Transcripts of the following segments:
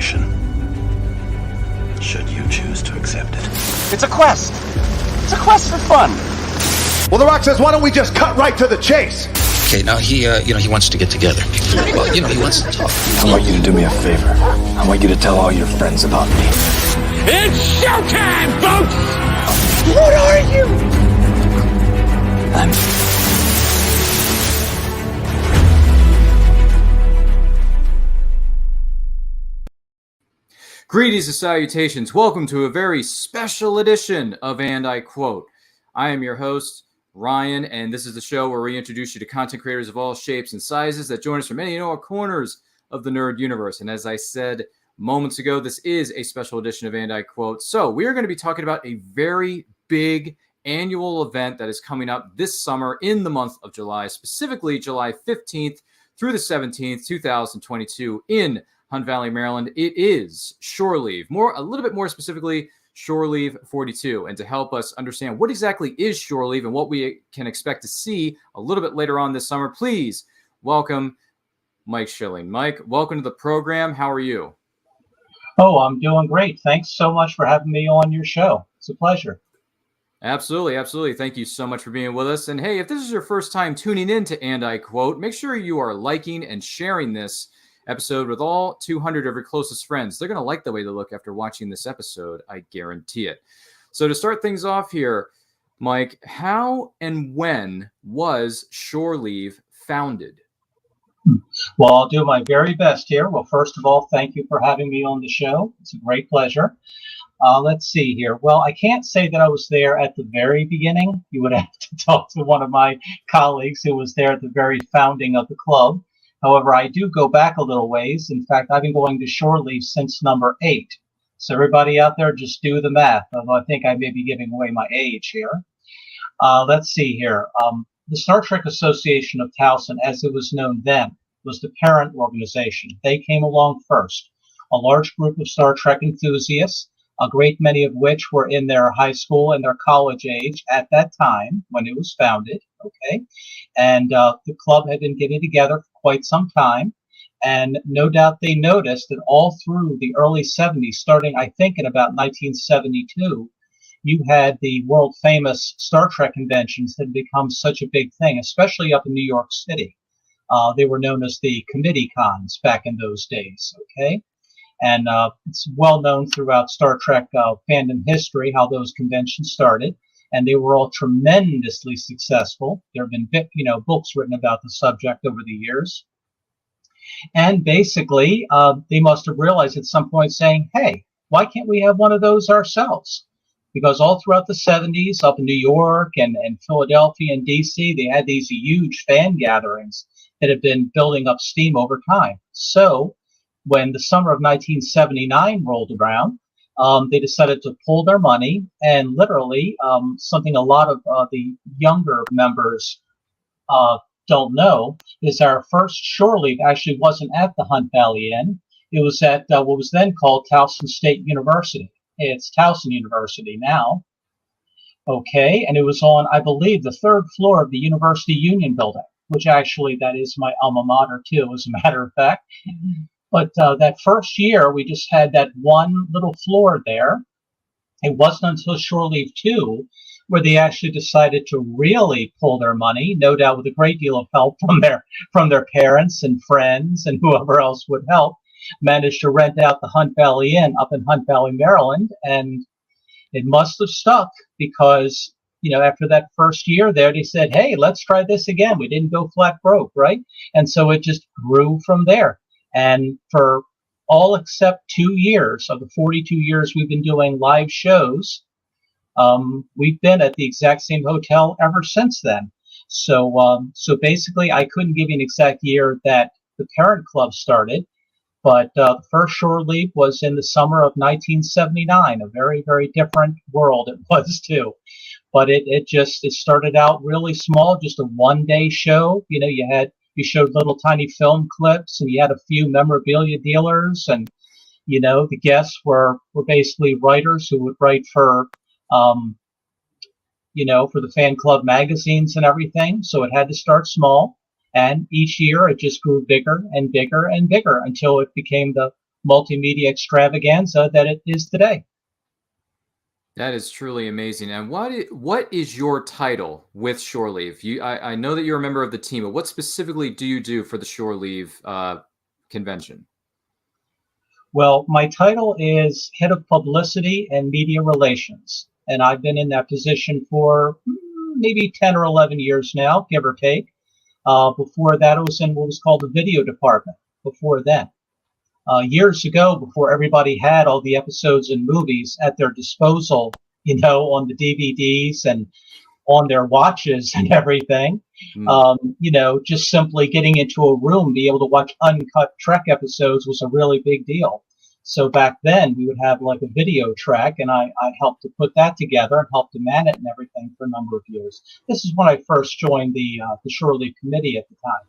information, should you choose to accept it. It's a quest. It's a quest for fun. Well, The Rock says, why don't we just cut right to the chase? Okay, now he wants to get together. Well, he wants to talk. I want you to do me a favor. I want you to tell all your friends about me. It's showtime, folks! What are you? Greetings and salutations. Welcome to a very special edition of And I Quote. I am your host, Ryan, and this is the show where we introduce you to content creators of all shapes and sizes that join us from many corners of the nerd universe. And as I said moments ago, this is a special edition of And I Quote. So we are going to be talking about a very big annual event that is coming up this summer in the month of July, specifically July 15th through the 17th, 2022 in Hunt Valley, Maryland. It is Shore-Leave, a little bit more specifically, Shore-Leave 42. And to help us understand what exactly is Shore-Leave and what we can expect to see a little bit later on this summer, please welcome Mike Schilling. Mike, welcome to the program. How are you? Oh, I'm doing great. Thanks so much for having me on your show. It's a pleasure. Absolutely, absolutely. Thank you so much for being with us. And hey, if this is your first time tuning in to And I Quote, make sure you are liking and sharing this episode with all 200 of your closest friends. They're going to like the way they look after watching this episode. I guarantee it. So to start things off here, Mike, how and when was Shore-Leave founded? Well, I'll do my very best here. Well, first of all, thank you for having me on the show. It's a great pleasure. Let's see here. Well, I can't say that I was there at the very beginning. You would have to talk to one of my colleagues who was there at the very founding of the club. However, I do go back a little ways. In fact, I've been going to Shore-Leave since number 8. So everybody out there, just do the math. Although I think I may be giving away my age here. Let's see here. The Star Trek Association of Towson, as it was known then, was the parent organization. They came along first. A large group of Star Trek enthusiasts, a great many of which were in their high school and their college age at that time when it was founded. Okay, and the club had been getting together for quite some time, and no doubt they noticed that all through the early 70s, starting I think in about 1972, you had the world famous Star Trek conventions that had become such a big thing, especially up in New York City. They were known as the committee cons back in those days. Okay, and it's well known throughout Star Trek fandom history how those conventions started. And they were all tremendously successful. There have been, books written about the subject over the years. And basically, they must have realized at some point saying, hey, why can't we have one of those ourselves? Because all throughout the 70s, up in New York and Philadelphia and DC, they had these huge fan gatherings that had been building up steam over time. So when the summer of 1979 rolled around, they decided to pull their money, and literally something a lot of the younger members don't know is our first Shore-Leave actually wasn't at the Hunt Valley Inn. It was at what was then called Towson State University. It's Towson University now. Okay, and it was on, I believe, the 3rd floor of the University Union Building, which actually that is my alma mater too, as a matter of fact. But that first year, we just had that one little floor there. It wasn't until Shore-Leave 2 where they actually decided to really pull their money, no doubt with a great deal of help from their parents and friends and whoever else would help, managed to rent out the Hunt Valley Inn up in Hunt Valley, Maryland. And it must have stuck because, after that first year there, they said, hey, let's try this again. We didn't go flat broke, right? And so it just grew from there. And for all except 2 years of the 42 years we've been doing live shows, we've been at the exact same hotel ever since then. So basically, I couldn't give you an exact year that the parent club started, but the first Shore-Leave was in the summer of 1979. A very, very different world it was too. But it started out really small, just a one-day show. You showed little tiny film clips, and you had a few memorabilia dealers, and the guests were basically writers who would write for for the fan club magazines and everything. So it had to start small, and each year it just grew bigger and bigger and bigger until it became the multimedia extravaganza that it is today. That is truly amazing. And what is your title with Shore-Leave? I know that you're a member of the team, but what specifically do you do for the Shore-Leave convention? Well, my title is Head of Publicity and Media Relations, and I've been in that position for maybe 10 or 11 years now, give or take. Before that, I was in what was called the video department before then. Years ago, before everybody had all the episodes and movies at their disposal, on the DVDs and on their watches and everything, just simply getting into a room, be able to watch uncut Trek episodes was a really big deal. So back then, we would have like a video track, and I helped to put that together and helped to man it and everything for a number of years. This is when I first joined the Shore-Leave committee at the time.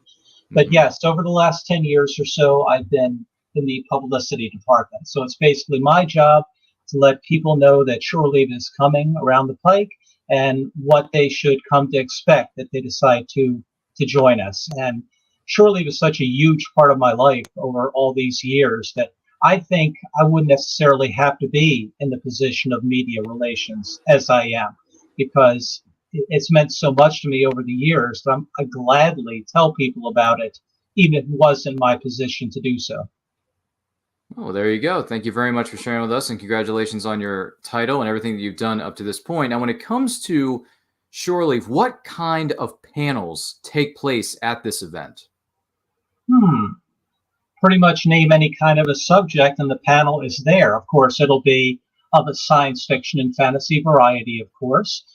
But yes, over the last 10 years or so, I've been in the publicity department. So it's basically my job to let people know that Shore-Leave is coming around the pike and what they should come to expect if they decide to join us. And Shore-Leave is such a huge part of my life over all these years that I think I wouldn't necessarily have to be in the position of media relations as I am, because it's meant so much to me over the years that I gladly tell people about it, even if it wasn't my position to do so. Oh, there you go. Thank you very much for sharing with us, and congratulations on your title and everything that you've done up to this point. Now, when it comes to Shore-Leave, what kind of panels take place at this event? Pretty much name any kind of a subject and the panel is there. Of course, it'll be of a science fiction and fantasy variety, of course.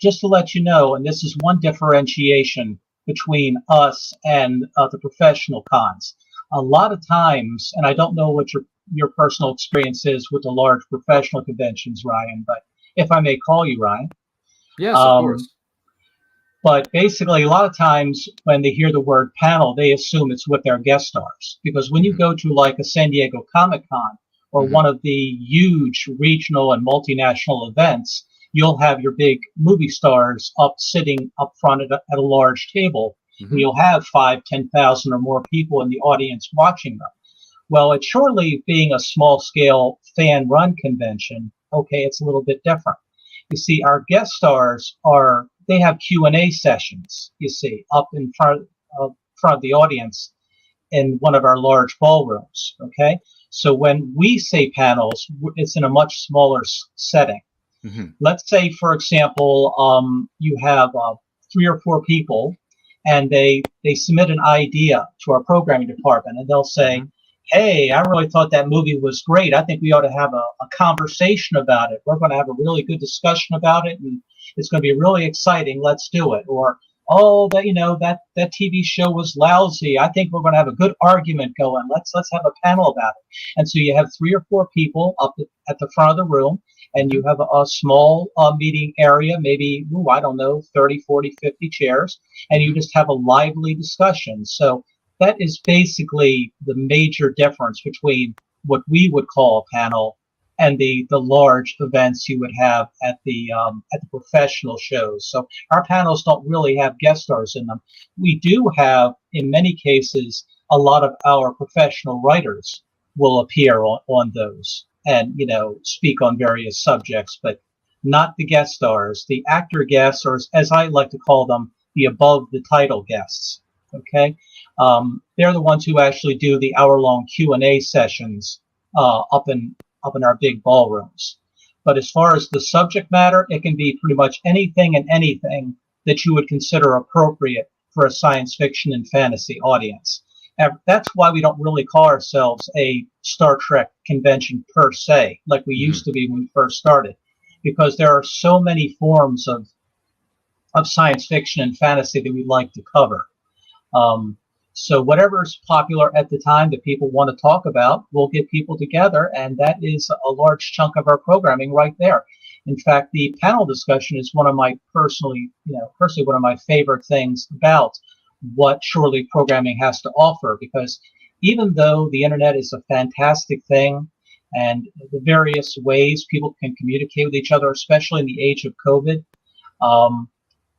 Just to let you know, and this is one differentiation between us and the professional cons. A lot of times, and I don't know what your personal experience is with the large professional conventions, Ryan, but if I may call you Ryan. Yes, of course. But basically, a lot of times when they hear the word panel, they assume it's with their guest stars. Because when you go to like a San Diego Comic-Con or one of the huge regional and multinational events, you'll have your big movie stars sitting up front at a large table. And you'll have 5,000, 10,000 or more people in the audience watching them. Well, at Shore-Leave being a small-scale fan-run convention, okay, it's a little bit different. You see, our guest stars they have Q&A sessions, you see, up in front of the audience in one of our large ballrooms, okay? So when we say panels, it's in a much smaller setting. Let's say, for example, you have 3 or 4 people, and they submit an idea to our programming department, and they'll say, hey, I really thought that movie was great. I think we ought to have a conversation about it. We're going to have a really good discussion about it, and it's going to be really exciting. Let's do it. Or, oh, that TV show was lousy. I think we're going to have a good argument going. Let's have a panel about it. And so you have 3 or 4 people up at the front of the room, and you have a small meeting area, maybe, I don't know, 30, 40, 50 chairs, and you just have a lively discussion. So that is basically the major difference between what we would call a panel and the large events you would have at the professional shows. So our panels don't really have guest stars in them. We do have, in many cases, a lot of our professional writers will appear on those and speak on various subjects, but not the guest stars. The actor guests, or as I like to call them, the above the title guests. Okay, they're the ones who actually do the hour-long Q&A sessions up in our big ballrooms. But as far as the subject matter, it can be pretty much anything and anything that you would consider appropriate for a science fiction and fantasy audience. And that's why we don't really call ourselves a Star Trek convention per se, like we used to be when we first started, because there are so many forms of science fiction and fantasy that we'd like to cover. So whatever's popular at the time that people want to talk about, we'll get people together, and that is a large chunk of our programming right there. In fact, the panel discussion is one of my personally one of my favorite things about what Shore-Leave programming has to offer, because even though the internet is a fantastic thing and the various ways people can communicate with each other, especially in the age of COVID,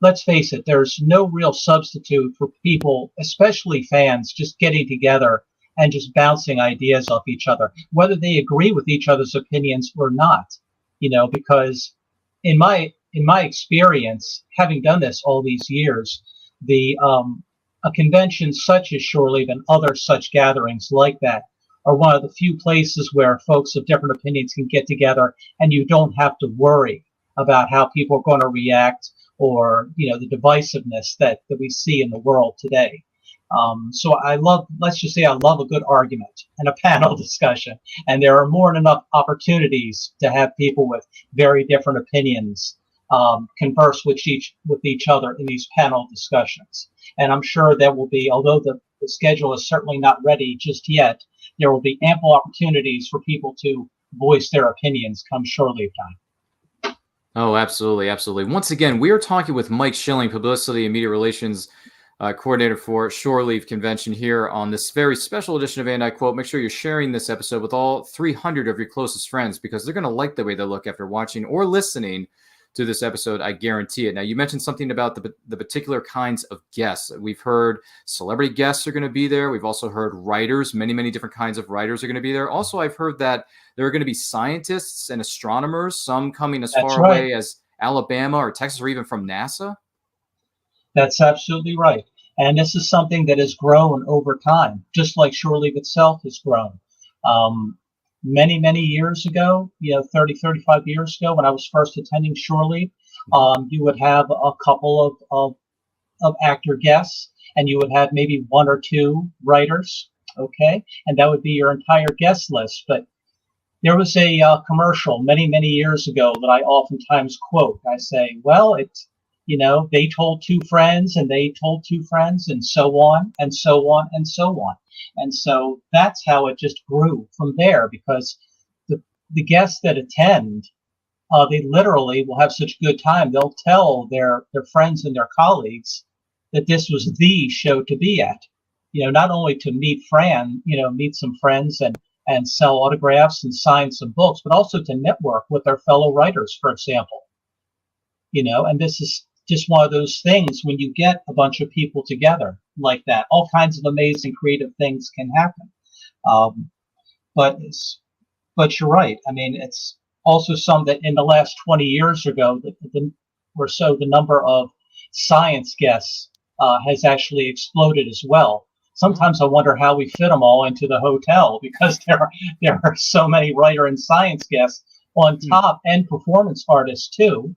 let's face it, there's no real substitute for people, especially fans, just getting together and just bouncing ideas off each other, whether they agree with each other's opinions or not. Because in my experience, having done this all these years, a convention such as Shore-Leave and other such gatherings like that are one of the few places where folks of different opinions can get together, and you don't have to worry about how people are going to react, or the divisiveness that we see in the world today. So let's just say I love a good argument and a panel discussion, and there are more than enough opportunities to have people with very different opinions converse with each other in these panel discussions. And I'm sure there will be, although the schedule is certainly not ready just yet, there will be ample opportunities for people to voice their opinions come Shore-Leave time. Oh, absolutely, absolutely. Once again, we are talking with Mike Schilling, Publicity and Media Relations Coordinator for Shore-Leave Convention, here on this very special edition of And I Quote. Make sure you're sharing this episode with all 300 of your closest friends, because they're going to like the way they look after watching or listening to this episode. I guarantee it. Now, you mentioned something about the particular kinds of guests. We've heard celebrity guests are going to be there. We've also heard writers. Many, many different kinds of writers are going to be there. Also, I've heard that there are going to be scientists and astronomers, some coming as far away as Alabama or Texas, or even from NASA. That's absolutely right. And this is something that has grown over time, just like Shore-Leave itself has grown. Many, many years ago, 30, 35 years ago, when I was first attending Shore-Leave, you would have a couple of actor guests, and you would have maybe one or two writers, okay? And that would be your entire guest list. But there was a commercial many, many years ago that I oftentimes quote. I say, well, it's, they told two friends, and they told two friends, and so on, and so on, and so on. And so that's how it just grew from there, because the guests that attend, they literally will have such a good time. They'll tell their friends and their colleagues that this was the show to be at. Not only to meet some friends and sell autographs and sign some books, but also to network with their fellow writers, for example. And this is just one of those things when you get a bunch of people together like that, all kinds of amazing creative things can happen. But you're right. I mean, it's also some that in the last 20 years ago, the number of science guests has actually exploded as well. Sometimes I wonder how we fit them all into the hotel, because there are so many writer and science guests on top, and performance artists too.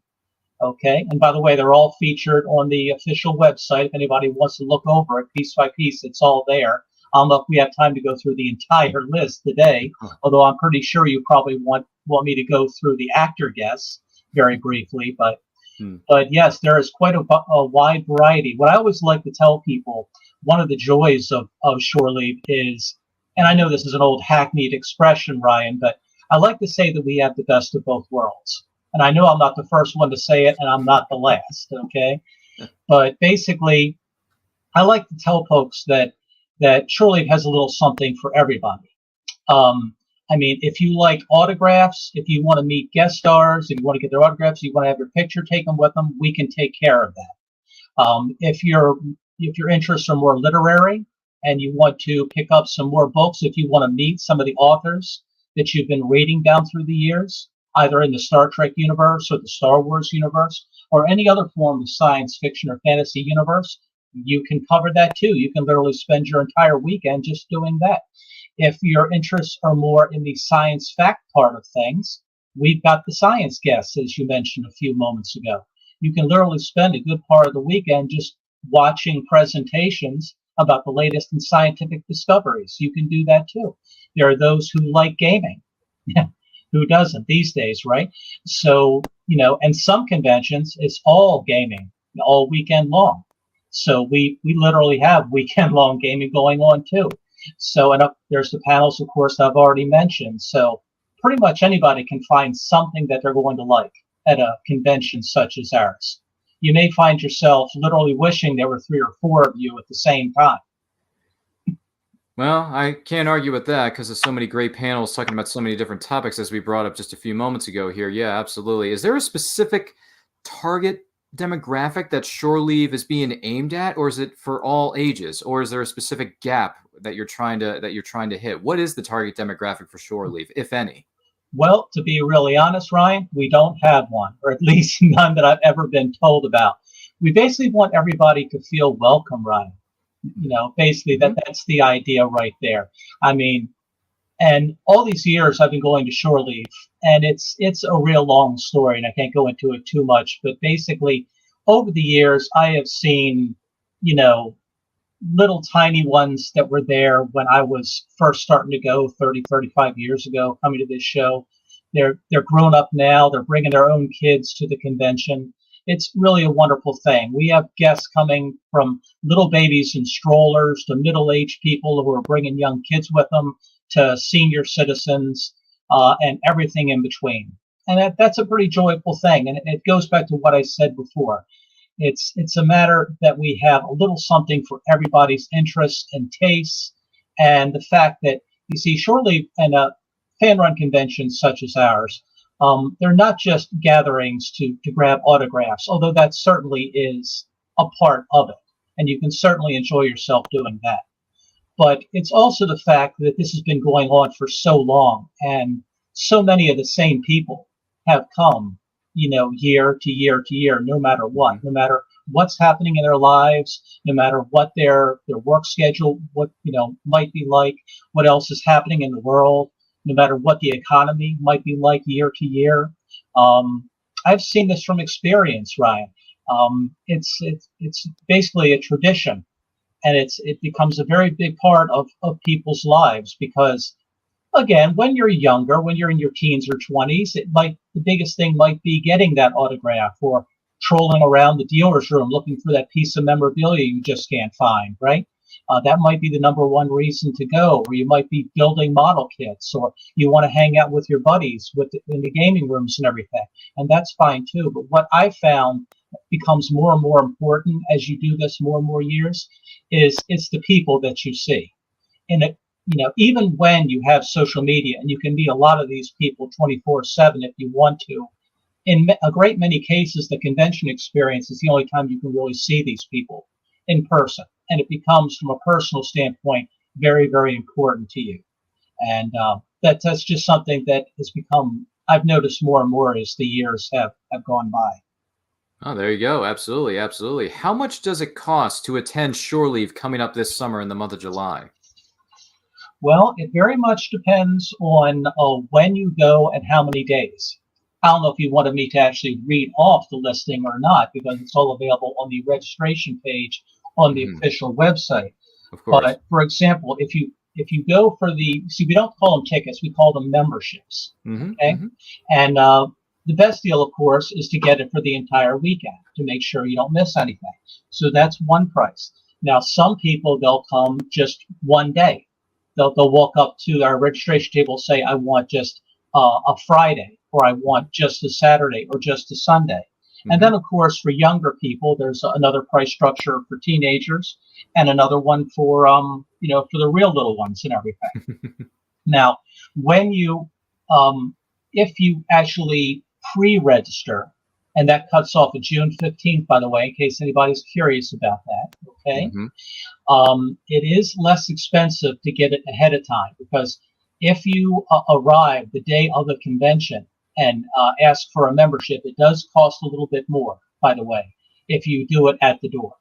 Okay, and by the way, they're all featured on the official website. If anybody wants to look over it piece by piece, it's all there. I don't know if we have time to go through the entire list today, although I'm pretty sure you probably want me to go through the actor guests very briefly. But yes, there is quite a wide variety. What I always like to tell people, one of the joys of Shore-Leave is, and I know this is an old hackneyed expression, Ryan, but I like to say that we have the best of both worlds. And I know I'm not the first one to say it, and I'm not the last, okay? But basically, I like to tell folks that Shore-Leave has a little something for everybody. I mean, if you like autographs, if you want to meet guest stars, if you want to get their autographs, you want to have your picture taken with them, we can take care of that. If your interests are more literary and you want to pick up some more books, if you want to meet some of the authors that you've been reading down through the years, either in the Star Trek universe or the Star Wars universe, or any other form of science fiction or fantasy universe, you can cover that too. You can literally spend your entire weekend just doing that. If your interests are more in the science fact part of things, we've got the science guests, as you mentioned a few moments ago. You can literally spend a good part of the weekend just watching presentations about the latest in scientific discoveries. You can do that too. There are those who like gaming. Who doesn't these days, right? So, and some conventions, it's all gaming all weekend long. So we literally have weekend long gaming going on too. So, and there's the panels, of course, I've already mentioned. So pretty much anybody can find something that they're going to like at a convention such as ours. You may find yourself literally wishing there were 3 or 4 of you at the same time. Well, I can't argue with that, because there's so many great panels talking about so many different topics, as we brought up just a few moments ago here. Yeah, absolutely. Is there a specific target demographic that Shore-Leave is being aimed at, or is it for all ages, or is there a specific gap that you're trying to hit? What is the target demographic for Shore-Leave, if any? Well, to be really honest, Ryan, we don't have one, or at least none that I've ever been told about. We basically want everybody to feel welcome, Ryan. Basically that's the idea right there. I mean, and all these years I've been going to Shore-Leave, and it's a real long story, and I can't go into it too much, but basically over the years I have seen, little tiny ones that were there when I was first starting to go 30, 35 years ago, coming to this show. They're grown up now. They're bringing their own kids to the convention. It's really a wonderful thing. We have guests coming from little babies in strollers to middle-aged people who are bringing young kids with them to senior citizens and everything in between. And that's a pretty joyful thing. And it goes back to what I said before. It's a matter that we have a little something for everybody's interests and tastes, and the fact that, you see, Shore-Leave and fan-run conventions such as ours, they're not just gatherings to grab autographs, although that certainly is a part of it, and you can certainly enjoy yourself doing that. But it's also the fact that this has been going on for so long, and so many of the same people have come, year to year to year, no matter what, no matter what's happening in their lives, no matter what their work schedule, what, might be like, what else is happening in the world, no matter what the economy might be like year to year. I've seen this from experience, Ryan. It's basically a tradition, and it becomes a very big part of people's lives because, again, when you're younger, when you're in your teens or 20s, the biggest thing might be getting that autograph or trolling around the dealer's room looking for that piece of memorabilia you just can't find, right? That might be the number one reason to go, or you might be building model kits, or you want to hang out with your buddies in the gaming rooms and everything, and that's fine too. But what I found becomes more and more important as you do this more and more years is it's the people that you see. And even when you have social media, and you can meet a lot of these people 24/7 if you want to, in a great many cases, the convention experience is the only time you can really see these people in person. And it becomes, from a personal standpoint, very, very important to you. And that's just something that has become, I've noticed more and more as the years have gone by. Oh, there you go. Absolutely. Absolutely. How much does it cost to attend Shore-Leave coming up this summer in the month of July? Well, it very much depends on when you go and how many days. I don't know if you wanted me to actually read off the listing or not, because it's all available on the registration page on the official website. Of course. But for example, if you go for we don't call them tickets, we call them memberships. Okay. And the best deal, of course, is to get it for the entire weekend to make sure you don't miss anything. So that's one price. Now, some people, they'll come just one day. They'll walk up to our registration table, say, I want just a Friday, or I want just a Saturday, or just a Sunday. And then, of course, for younger people, there's another price structure for teenagers, and another one for for the real little ones and everything. Now, when you if you actually pre-register, and that cuts off of June 15th, by the way, in case anybody's curious about that, okay? It is less expensive to get it ahead of time, because if you arrive the day of the convention and ask for a membership, it does cost a little bit more, by the way, if you do it at the door.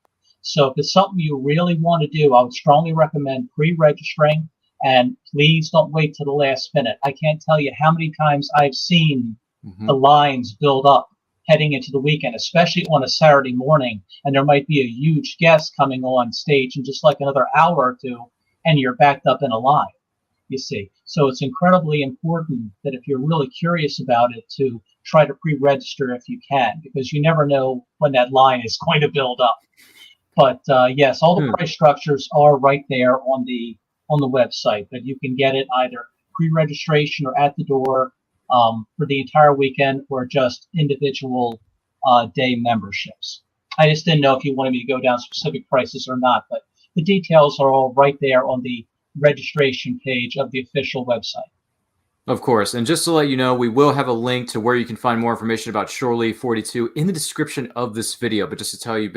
So if it's something you really want to do, I would strongly recommend pre-registering, and please don't wait till the last minute. I can't tell you how many times I've seen the lines build up heading into the weekend, especially on a Saturday morning, and there might be a huge guest coming on stage in just like another hour or two, and you're backed up in a line, you see. So it's incredibly important that if you're really curious about it, to try to pre-register if you can, because you never know when that line is going to build up. But yes, all the price structures are right there on the website, but you can get it either pre-registration or at the door for the entire weekend, or just individual day memberships. I just didn't know if you wanted me to go down specific prices or not, but the details are all right there on the registration page of the official website. Of course. And just to let you know, we will have a link to where you can find more information about Shore-Leave 42 in the description of this video. But just to tell you,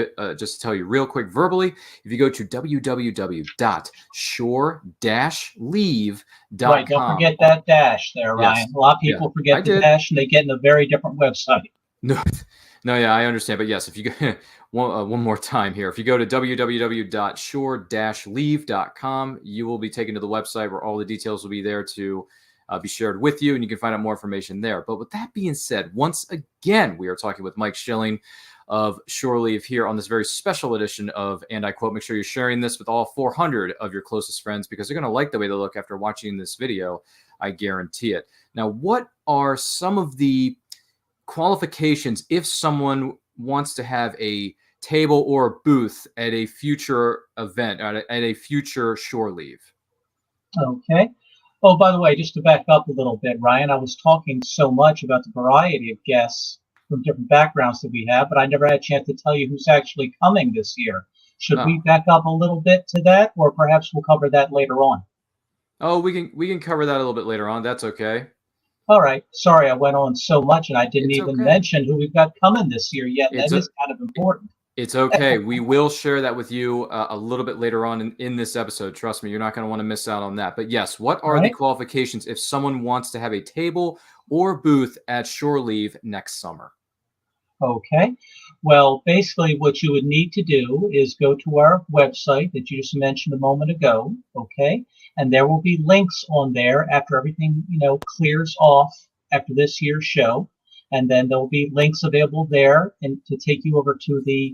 real quick verbally, if you go to www.shore-leave.com. Right, don't forget that dash there, Ryan. Yes. A lot of people forget the dash and they get in a very different website. No, yeah, I understand. But yes, if you go one more time here, if you go to www.shore-leave.com, you will be taken to the website where all the details will be there to be shared with you, and you can find out more information there. But with that being said, once again, we are talking with Mike Schilling of Shore-Leave here on this very special edition of And I Quote. Make sure you're sharing this with all 400 of your closest friends because they're going to like the way they look after watching this video. I guarantee it. Now, what are some of the qualifications if someone wants to have a table or a booth at a future event, at a future Shore-Leave? Okay. Oh, by the way, just to back up a little bit, Ryan, I was talking so much about the variety of guests from different backgrounds that we have, but I never had a chance to tell you who's actually coming this year. Should we back up a little bit to that, or perhaps we'll cover that later on? Oh, we can cover that a little bit later on. That's okay. All right. Sorry, I went on so much, and I didn't even mention who we've got coming this year yet. That is kind of important. It's okay. We will share that with you a little bit later on in this episode. Trust me, you're not going to want to miss out on that. But yes, what are the qualifications if someone wants to have a table or booth at Shore-Leave next summer? Okay. Well, basically what you would need to do is go to our website that you just mentioned a moment ago, okay? And there will be links on there after everything, clears off after this year's show. And then there'll be links available there and to take you over to the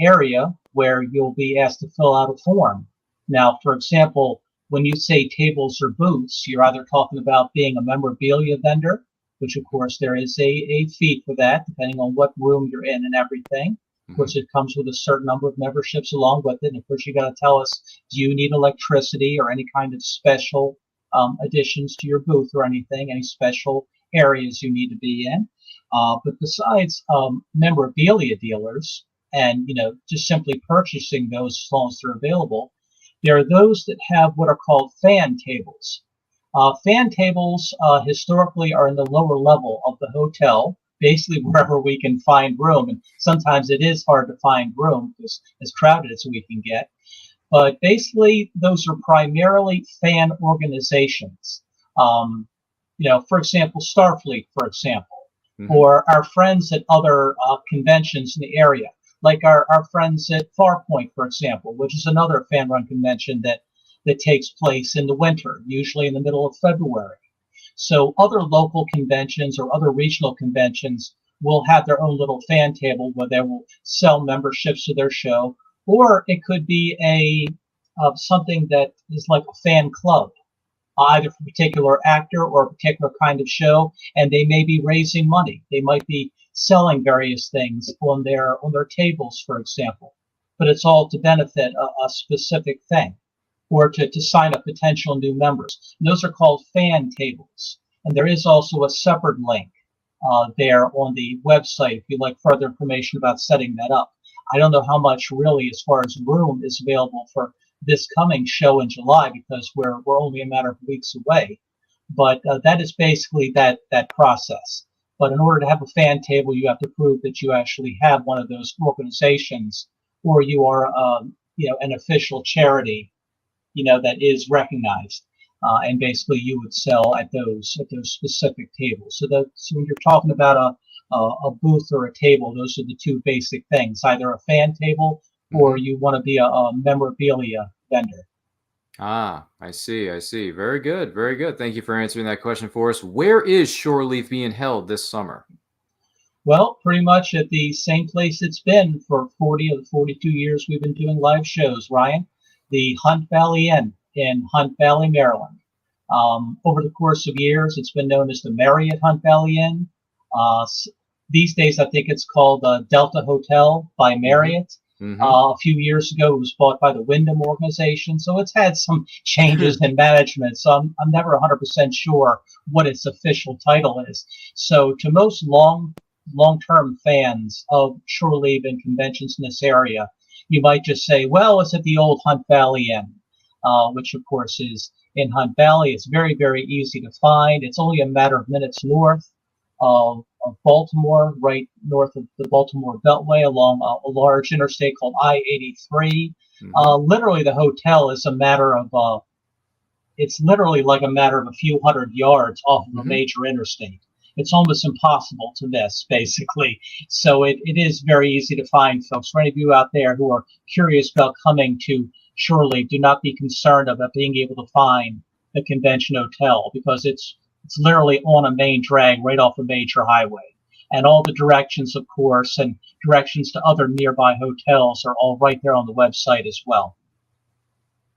area where you'll be asked to fill out a form. Now, for example, when you say tables or booths, you're either talking about being a memorabilia vendor, which of course there is a fee for that, depending on what room you're in and everything. Of course, it comes with a certain number of memberships along with it. And of course, you got to tell us, do you need electricity or any kind of special additions to your booth or anything, any special areas you need to be in. But besides memorabilia dealers and, just simply purchasing those as long as they're available, there are those that have what are called fan tables. Fan tables historically are in the lower level of the hotel, basically wherever we can find room. And sometimes it is hard to find room because as crowded as we can get. But basically, those are primarily fan organizations. For example, Starfleet, for example, or our friends at other conventions in the area, like our friends at Farpoint, for example, which is another fan-run convention that takes place in the winter, usually in the middle of February. So other local conventions or other regional conventions will have their own little fan table where they will sell memberships to their show, or it could be something that is like a fan club, either for a particular actor or a particular kind of show, and they may be raising money. They might be selling various things on their tables, for example, but it's all to benefit a specific thing or to sign up potential new members. And those are called fan tables. And there is also a separate link there on the website if you'd like further information about setting that up. I don't know how much really as far as room is available for this coming show in July because we're only a matter of weeks away. But that is basically that process. But in order to have a fan table, you have to prove that you actually have one of those organizations or you are an official charity that is recognized. And basically you would sell at those specific tables. So when you're talking about a booth or a table, those are the two basic things, either a fan table or you want to be a memorabilia vendor. I see. Very good. Very good. Thank you for answering that question for us. Where is Shore-Leave being held this summer? Well, pretty much at the same place it's been for 40 of the 42 years we've been doing live shows, Ryan. The Hunt Valley Inn in Hunt Valley, Maryland. Over the course of years, it's been known as the Marriott Hunt Valley Inn. These days, I think it's called Delta Hotel by Marriott. A few years ago, it was bought by the Wyndham organization, so it's had some changes in management. So I'm never 100% sure what its official title is. So to most long-term fans of Shore-Leave and conventions in this area, you might just say, well, it's at the old Hunt Valley Inn, which of course is in Hunt Valley. It's very, very easy to find. It's only a matter of minutes north of Baltimore, right north of the Baltimore Beltway along a large interstate called I-83. Literally, the hotel is a matter of, it's literally like a matter of a few hundred yards off of a major interstate. It's almost impossible to miss, basically. So it is very easy to find, folks. For any of you out there who are curious about coming to Shore-Leave, do not be concerned about being able to find the convention hotel, because it's literally on a main drag right off a major highway. And all the directions, of course, and directions to other nearby hotels are all right there on the website as well.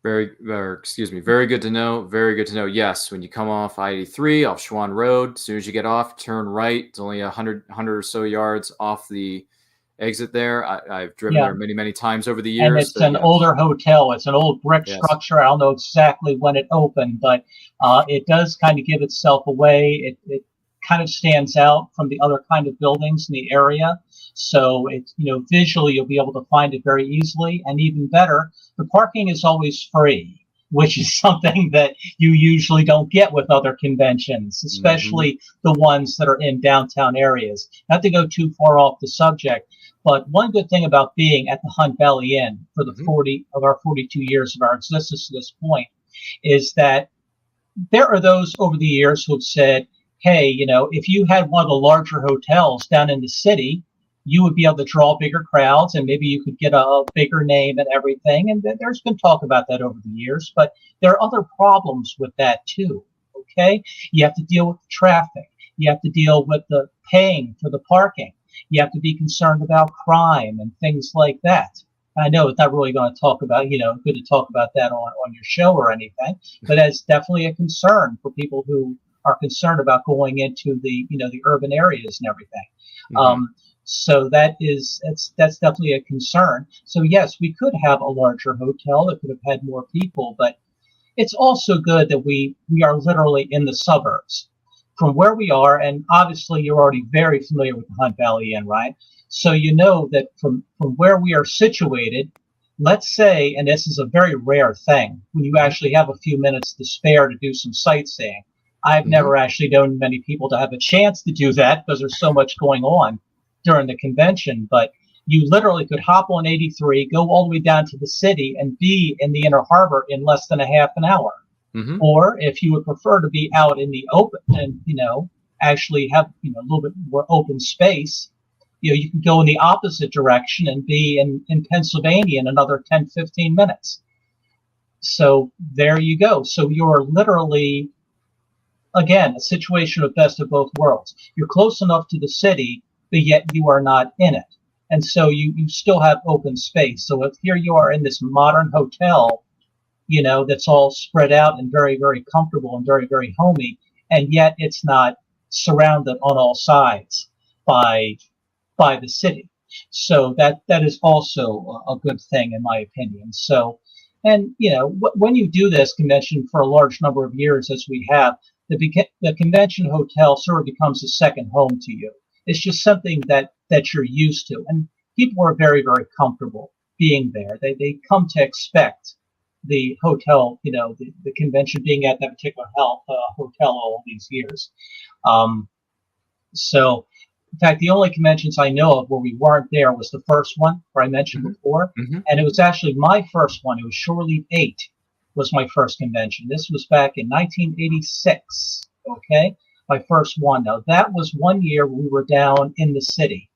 Very good to know. Very good to know. Yes, when you come off I-83 off Schwann Road, as soon as you get off, turn right. It's only 100 or so yards off the exit there. I've driven there many, many times over the years. And it's an older hotel. It's an old brick structure. I don't know exactly when it opened, but it does kind of give itself away. It kind of stands out from the other kind of buildings in the area. So it's, visually you'll be able to find it very easily. And even better, the parking is always free, which is something that you usually don't get with other conventions, especially the ones that are in downtown areas. Not to go too far off the subject, but one good thing about being at the Hunt Valley Inn for the 42 years of our existence to this point is that there are those over the years who have said, hey, if you had one of the larger hotels down in the city, you would be able to draw bigger crowds and maybe you could get a bigger name and everything. And there's been talk about that over the years, but there are other problems with that too. Okay. You have to deal with the traffic. You have to deal with the paying for the parking. You have to be concerned about crime and things like that. I know it's not really going to talk about, good to talk about that on your show or anything, but that's definitely a concern for people who are concerned about going into the, the urban areas and everything. So that's definitely a concern. So yes, we could have a larger hotel that could have had more people, but it's also good that we are literally in the suburbs from where we are. And obviously you're already very familiar with the Hunt Valley Inn, right? So you know that from where we are situated, let's say, and this is a very rare thing, when you actually have a few minutes to spare to do some sightseeing. I've never actually known many people to have a chance to do that because there's so much going on during the convention, but you literally could hop on 83, go all the way down to the city and be in the Inner Harbor in less than a half an hour. Or if you would prefer to be out in the open and, actually have, a little bit more open space, you can go in the opposite direction and be in Pennsylvania in another 10, 15 minutes. So there you go. So you're literally, again, a situation of best of both worlds. You're close enough to the city, but yet you are not in it. And so you still have open space. So if here you are in this modern hotel, that's all spread out and very, very comfortable and very, very homey, and yet it's not surrounded on all sides by the city. So that is also a good thing in my opinion. So, and when you do this convention for a large number of years, as we have, the convention hotel sort of becomes a second home to you. It's just something that you're used to, and people are very, very comfortable being there. They come to expect the hotel, the convention being at that particular hotel all these years. So, in fact, the only conventions I know of where we weren't there was the first one, where I mentioned before, and it was actually my first one. It was Shore-Leave 8 was my first convention. This was back in 1986. Okay. My first one. Now that was one year we were down in the city.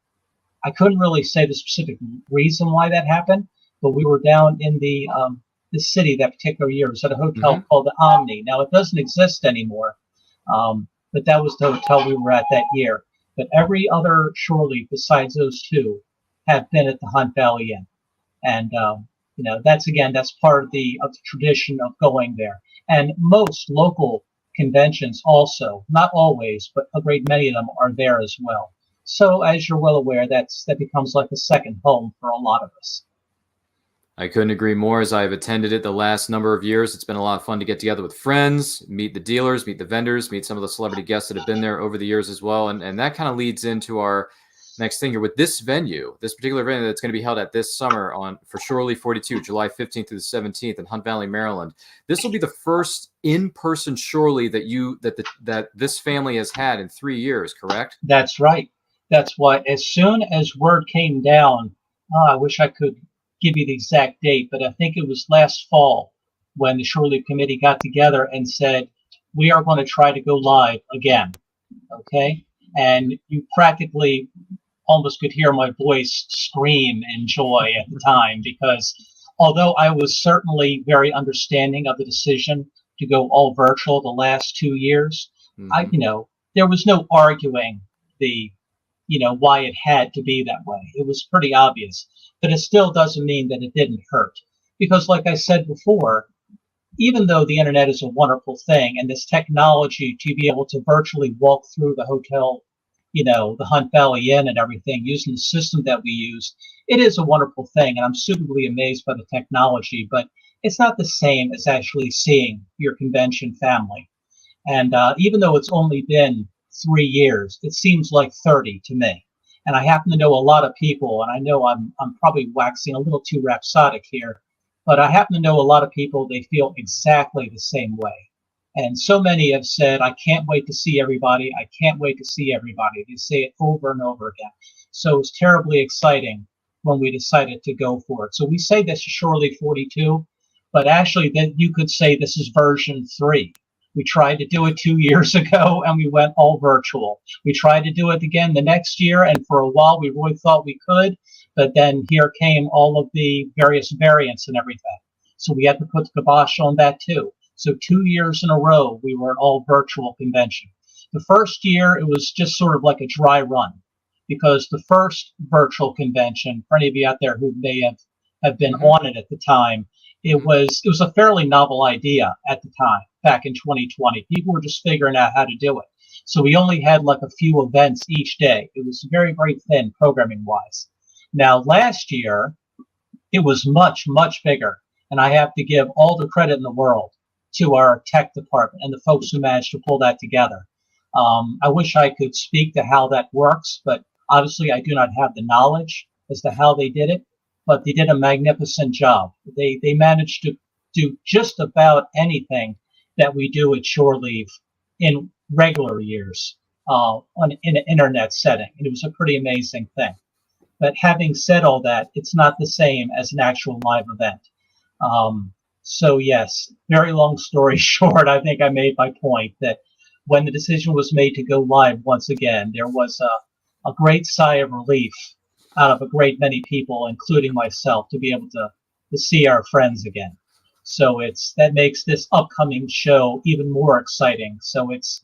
I couldn't really say the specific reason why that happened, but we were down in the city that particular year. It was at a hotel called the Omni. Now it doesn't exist anymore, but that was the hotel we were at that year. But every other Shore-Leave besides those two have been at the Hunt Valley Inn, and that's part of the tradition of going there. And most local conventions also, not always, but a great many of them are there as well. So as you're well aware, that becomes like a second home for a lot of us. I couldn't agree more. As I've attended it the last number of years, it's been a lot of fun to get together with friends, meet the dealers, meet the vendors, meet some of the celebrity guests that have been there over the years as well. And that kind of leads into our next thing here with this venue, this particular venue that's going to be held at this summer for Shore-Leave 42, July 15th through the 17th in Hunt Valley, Maryland. This will be the first in-person Shore-Leave that this family has had in 3 years, correct? That's right. That's why as soon as word came down, I wish I could give you the exact date, but I think it was last fall when the Shore-Leave Committee got together and said, we are going to try to go live again. Okay? And you practically almost could hear my voice scream in joy at the time, because although I was certainly very understanding of the decision to go all virtual the last 2 years, there was no arguing why it had to be that way. It was pretty obvious, but it still doesn't mean that it didn't hurt. Because like I said before, even though the internet is a wonderful thing and this technology to be able to virtually walk through the hotel, the Hunt Valley Inn and everything using the system that we use, it is a wonderful thing. And I'm suitably amazed by the technology, but it's not the same as actually seeing your convention family. And even though it's only been 3 years, it seems like 30 to me. And I happen to know a lot of people, and I know I'm probably waxing a little too rhapsodic here, but I happen to know a lot of people, they feel exactly the same way. And so many have said, I can't wait to see everybody. I can't wait to see everybody. They say it over and over again. So it's terribly exciting when we decided to go for it. So we say this is Shore-Leave 42, but actually then you could say this is version 3. We tried to do it 2 years ago and we went all virtual. We tried to do it again the next year, and for a while we really thought we could, but then here came all of the various variants and everything. So we had to put the kibosh on that too. So 2 years in a row, we were an all virtual convention. The first year, it was just sort of like a dry run, because the first virtual convention, for any of you out there who may have been on it at the time, it was a fairly novel idea at the time, back in 2020. People were just figuring out how to do it. So we only had like a few events each day. It was very, very thin programming-wise. Now, last year, it was much, much bigger. And I have to give all the credit in the world to our tech department and the folks who managed to pull that together. I wish I could speak to how that works, but obviously I do not have the knowledge as to how they did it, but they did a magnificent job. They managed to do just about anything that we do at Shore-Leave in regular years in an internet setting. And it was a pretty amazing thing. But having said all that, it's not the same as an actual live event. So yes, very long story short, I think I made my point that when the decision was made to go live once again, there was a great sigh of relief out of a great many people, including myself, to be able to see our friends again. So that makes this upcoming show even more exciting. So it's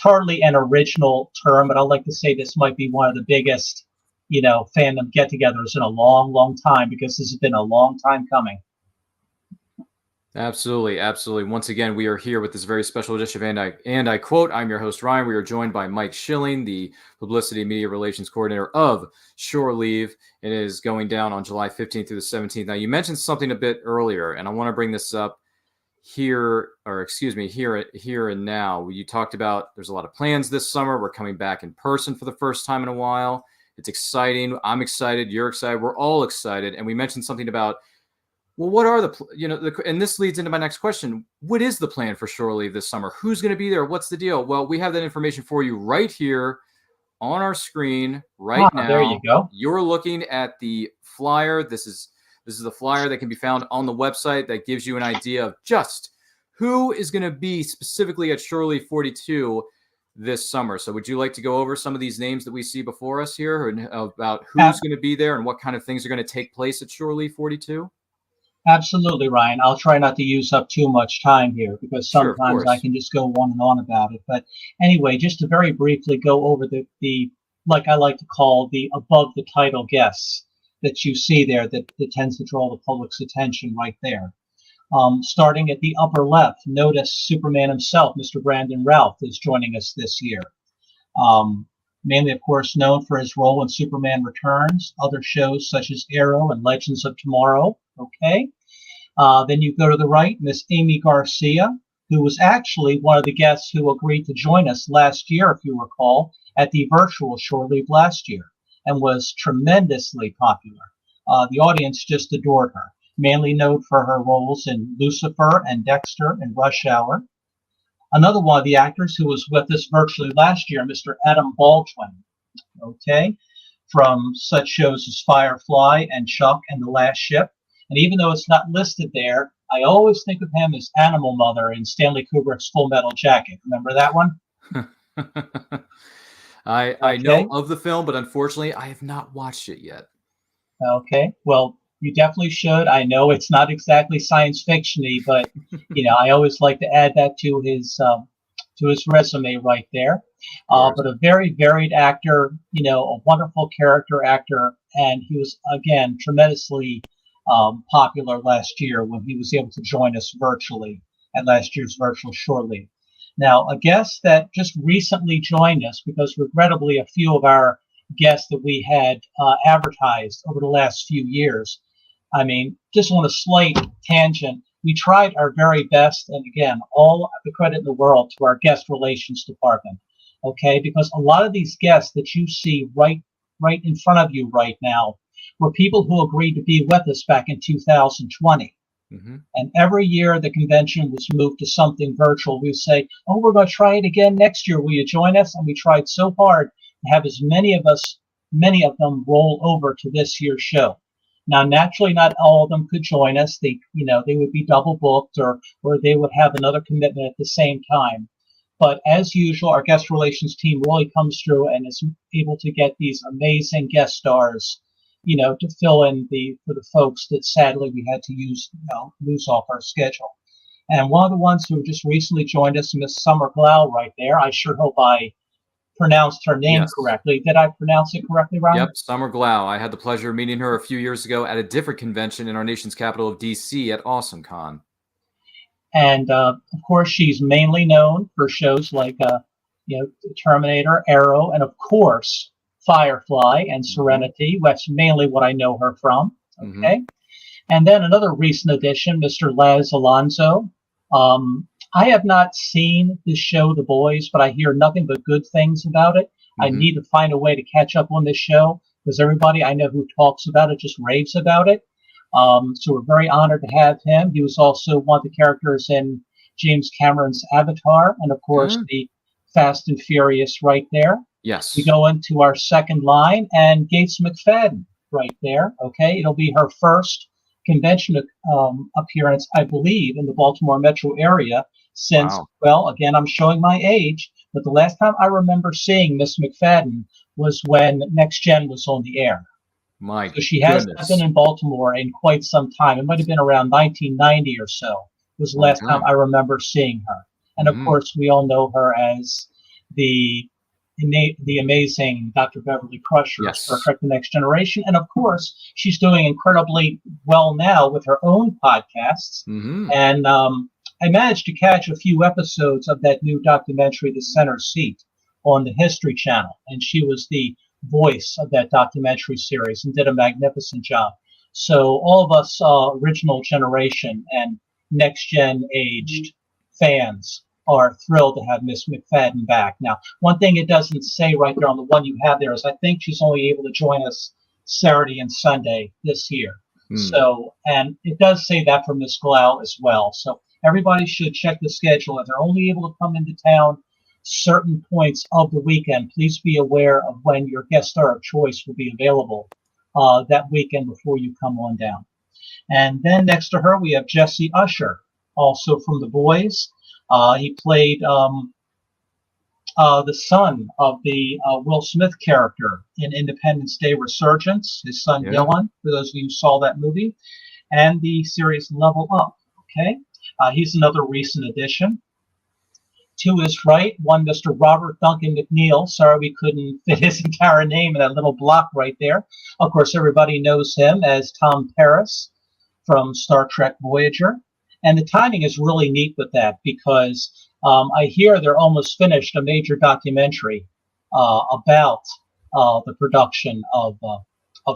hardly an original term, but I'd like to say this might be one of the biggest, fandom get-togethers in a long, long time, because this has been a long time coming. Absolutely, absolutely. Once again, we are here with this very special edition of And I Quote. I'm your host, Ryan. We are joined by Mike Schilling, the Publicity Media Relations Coordinator of Shore-Leave. It is going down on July 15th through the 17th. Now, you mentioned something a bit earlier, and I want to bring this up here and now. You talked about there's a lot of plans this summer. We're coming back in person for the first time in a while. It's exciting. I'm excited. You're excited. We're all excited. And we mentioned something about, well, what are and this leads into my next question. What is the plan for Shore-Leave this summer? Who's going to be there? What's the deal? Well, we have that information for you right here on our screen right now. There you go. You're looking at the flyer. This is the flyer that can be found on the website that gives you an idea of just who is going to be specifically at Shore-Leave 42 this summer. So would you like to go over some of these names that we see before us here, and about who's going to be there and what kind of things are going to take place at Shore-Leave 42? Absolutely, Ryan. I'll try not to use up too much time here, because sometimes I can just go on and on about it. But anyway, just to very briefly go over the like I like to call the above the title guests that you see there that tends to draw the public's attention right there. Starting at the upper left, notice Superman himself, Mr. Brandon Routh, is joining us this year. Mainly, of course, known for his role in Superman Returns, other shows such as Arrow and Legends of Tomorrow. Okay. Then you go to the right, Miss Amy Garcia, who was actually one of the guests who agreed to join us last year, if you recall, at the virtual Shore-Leave last year, and was tremendously popular. The audience just adored her, mainly known for her roles in Lucifer and Dexter and Rush Hour. Another one of the actors who was with us virtually last year, Mr. Adam Baldwin, okay, from such shows as Firefly and Chuck and The Last Ship. And even though it's not listed there, I always think of him as Animal Mother in Stanley Kubrick's Full Metal Jacket. Remember that one? I know of the film, but unfortunately, I have not watched it yet. Okay, well, you definitely should. I know it's not exactly science fiction-y, but I always like to add that to his resume right there. But a very varied actor, a wonderful character actor, and he was again tremendously popular last year when he was able to join us virtually at last year's virtual Shore-Leave. Now, a guest that just recently joined us, because regrettably a few of our guests that we had advertised over the last few years, just on a slight tangent, we tried our very best, and again, all the credit in the world to our guest relations department, okay? Because a lot of these guests that you see right in front of you right now were people who agreed to be with us back in 2020. Mm-hmm. And every year the convention was moved to something virtual. We would say, oh, we're going to try it again next year. Will you join us? And we tried so hard to have as many of them roll over to this year's show. Now, naturally, not all of them could join us. They would be double booked or they would have another commitment at the same time. But as usual, our guest relations team really comes through and is able to get these amazing guest stars, to fill in for the folks that sadly we had to lose off our schedule. And one of the ones who just recently joined us, Miss Summer Glau, right there. I sure hope I pronounced her name correctly. Did I pronounce it correctly, Ryan? Yep, Summer Glau. I had the pleasure of meeting her a few years ago at a different convention in our nation's capital of DC at AwesomeCon. And of course, she's mainly known for shows like Terminator, Arrow, and of course Firefly and Serenity. That's mainly what I know her from. Okay, mm-hmm. And then another recent addition, Mr. Les Alonso. I have not seen this show, The Boys, but I hear nothing but good things about it. Mm-hmm. I need to find a way to catch up on this show because everybody I know who talks about it just raves about it. So we're very honored to have him. He was also one of the characters in James Cameron's Avatar, and of course the Fast and Furious right there. Yes. We go into our second line, and Gates McFadden right there. Okay, it'll be her first convention appearance, I believe, in the Baltimore metro area since, well, again, I'm showing my age, but the last time I remember seeing Miss McFadden was when Next Gen was on the air. So she has not been in Baltimore in quite some time. It might have been around 1990 or so was the last time I remember seeing her. And of course, we all know her as the amazing Dr. Beverly Crusher of Star Trek: The Next Generation. And of course, she's doing incredibly well now with her own podcasts. Mm-hmm. And I managed to catch a few episodes of that new documentary, The Center Seat, on the History Channel. And she was the voice of that documentary series and did a magnificent job. So all of us original generation and next gen aged fans are thrilled to have Miss McFadden back. Now, one thing it doesn't say right there on the one you have there is I think she's only able to join us Saturday and Sunday this year. So, and it does say that for Miss Glau as well. So everybody should check the schedule. If they're only able to come into town certain points of the weekend, please be aware of when your guest star of choice will be available that weekend before you come on down. And then next to her, we have Jesse Usher, also from The Boys. He played the son of the Will Smith character in Independence Day Resurgence, his son Dylan, for those of you who saw that movie, and the series Level Up. Okay, he's another recent addition. To his right, one Mr. Robert Duncan McNeil. Sorry we couldn't fit his entire name in that little block right there. Of course, everybody knows him as Tom Paris from Star Trek Voyager. And the timing is really neat with that because I hear they're almost finished a major documentary about the production of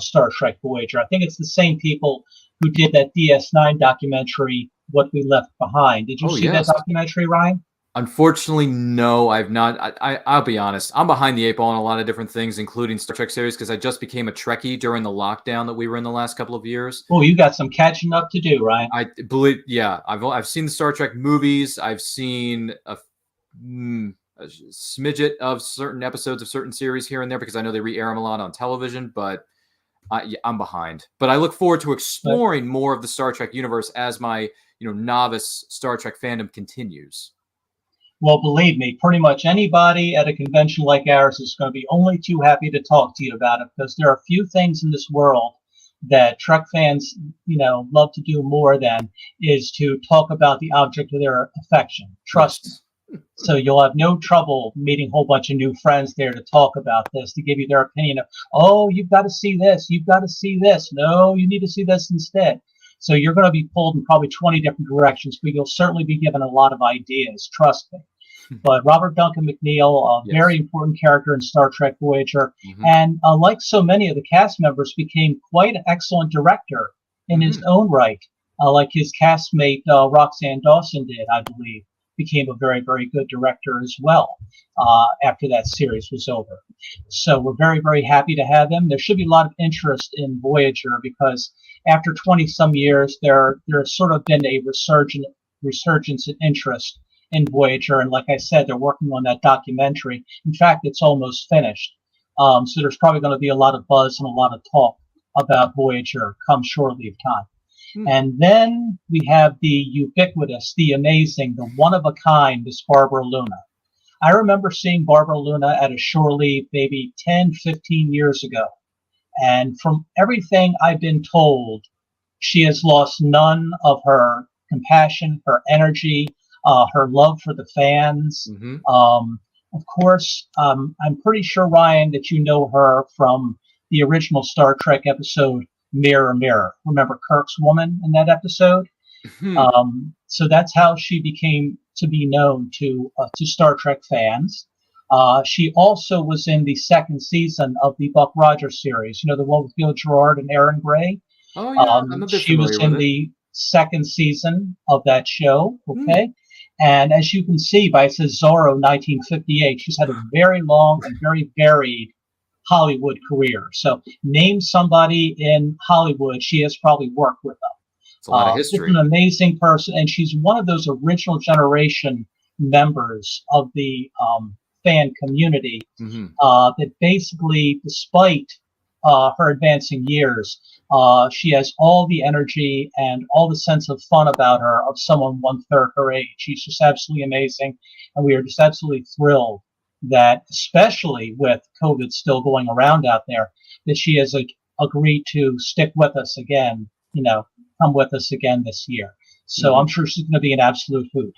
Star Trek Voyager. I think it's the same people who did that DS9 documentary What We Left Behind. Did you see that documentary, Ryan? Unfortunately, no, I've not. I'll be honest. I'm behind the eight ball on a lot of different things, including Star Trek series, because I just became a Trekkie during the lockdown that we were in the last couple of years. Oh, you got some catching up to do, Ryan. I believe, yeah. I've seen the Star Trek movies. I've seen a smidget of certain episodes of certain series here and there because I know they re-air them a lot on television, but I'm behind. But I look forward to exploring more of the Star Trek universe as my novice Star Trek fandom continues. Well, believe me, pretty much anybody at a convention like ours is going to be only too happy to talk to you about it, because there are few things in this world that Trek fans, love to do more than is to talk about the object of their affection. Trust me. So you'll have no trouble meeting a whole bunch of new friends there to talk about this, to give you their opinion of, oh, you've got to see this, you've got to see this. No, you need to see this instead. So you're going to be pulled in probably 20 different directions, but you'll certainly be given a lot of ideas. Trust me. But Robert Duncan McNeil, a very important character in Star Trek Voyager, and like so many of the cast members, became quite an excellent director in his own right. Like his castmate Roxanne Dawson did, I believe, became a very, very good director as well after that series was over. So we're very, very happy to have him. There should be a lot of interest in Voyager because after 20-some years, there's sort of been a resurgence in interest in Voyager, and like I said, they're working on that documentary. In fact, it's almost finished. So there's probably going to be a lot of buzz and a lot of talk about Voyager come Shore-Leave time. And then we have the ubiquitous, the amazing, the one-of-a-kind Miss Barbara Luna. I remember seeing Barbara Luna at a Shore-Leave maybe 10, 15 years ago. And from everything I've been told, she has lost none of her compassion, her energy, her love for the fans. Of course, I'm pretty sure, Ryan, that you know her from the original Star Trek episode, Mirror, Mirror. Remember Kirk's woman in that episode? So that's how she became to be known to Star Trek fans. She also was in the second season of the Buck Rogers series, the one with Gil Gerard and Aaron Gray. Oh, yeah. I'm a bit she was in the second season of that show, okay? And as you can see, by it says Zorro 1958, she's had a very long and very varied Hollywood career. So name somebody in Hollywood, she has probably worked with them. It's a lot of history. She's an amazing person, and she's one of those original generation members of the fan community that basically, despite her advancing years, she has all the energy and all the sense of fun about her of someone 1/3 her age. She's just absolutely amazing, and we are just absolutely thrilled that, especially with COVID still going around out there, that she has agreed to stick with us again, come with us again this year. So I'm sure she's going to be an absolute hoot.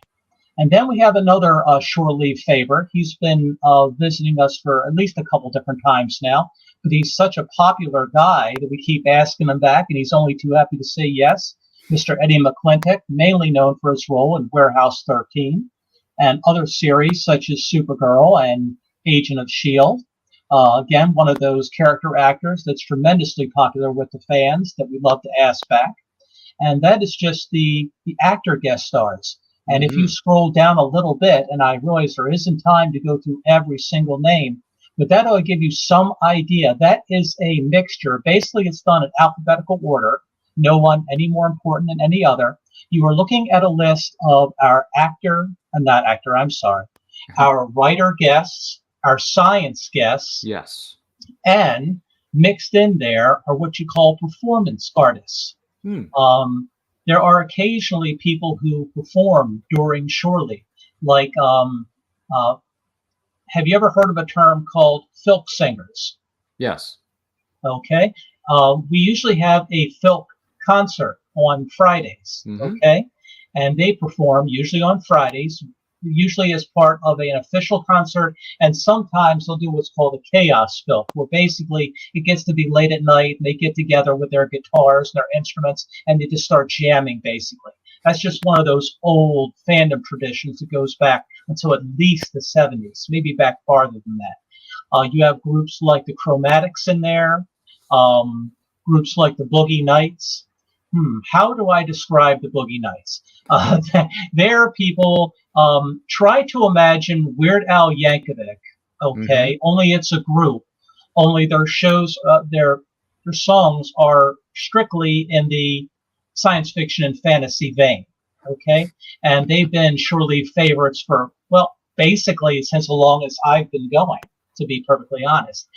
And then we have another Shore-Leave favorite. He's been visiting us for at least a couple different times now, but he's such a popular guy that we keep asking him back, and he's only too happy to say yes. Mr. Eddie McClintock, mainly known for his role in Warehouse 13 and other series such as Supergirl and Agent of S.H.I.E.L.D. Again, one of those character actors that's tremendously popular with the fans that we love to ask back. And that is just the actor guest stars. And if you scroll down a little bit, and I realize there isn't time to go through every single name, but that will give you some idea. That is a mixture. Basically, it's done in alphabetical order. No one any more important than any other. You are looking at a list of our our writer guests, our science guests. Yes. And mixed in there are what you call performance artists. There are occasionally people who perform during Shore-Leave. Like, have you ever heard of a term called filk singers? Yes. Okay. We usually have a filk concert on Fridays. Okay. And they perform usually on Fridays, usually as part of an official concert, and sometimes they'll do what's called a chaos filk, where basically it gets to be late at night and they get together with their guitars and their instruments and they just start jamming, basically. That's just one of those old fandom traditions that goes back until at least the 70s, maybe back farther than that. You have groups like the Chromatics in there, groups like the Boogie Nights, How do I describe the Boogie Nights? There, people try to imagine Weird Al Yankovic. Okay, only it's a group. Only their shows, their songs are strictly in the science fiction and fantasy vein. Okay, and they've been Shore-Leave favorites for, well, basically since as long as I've been going, to be perfectly honest.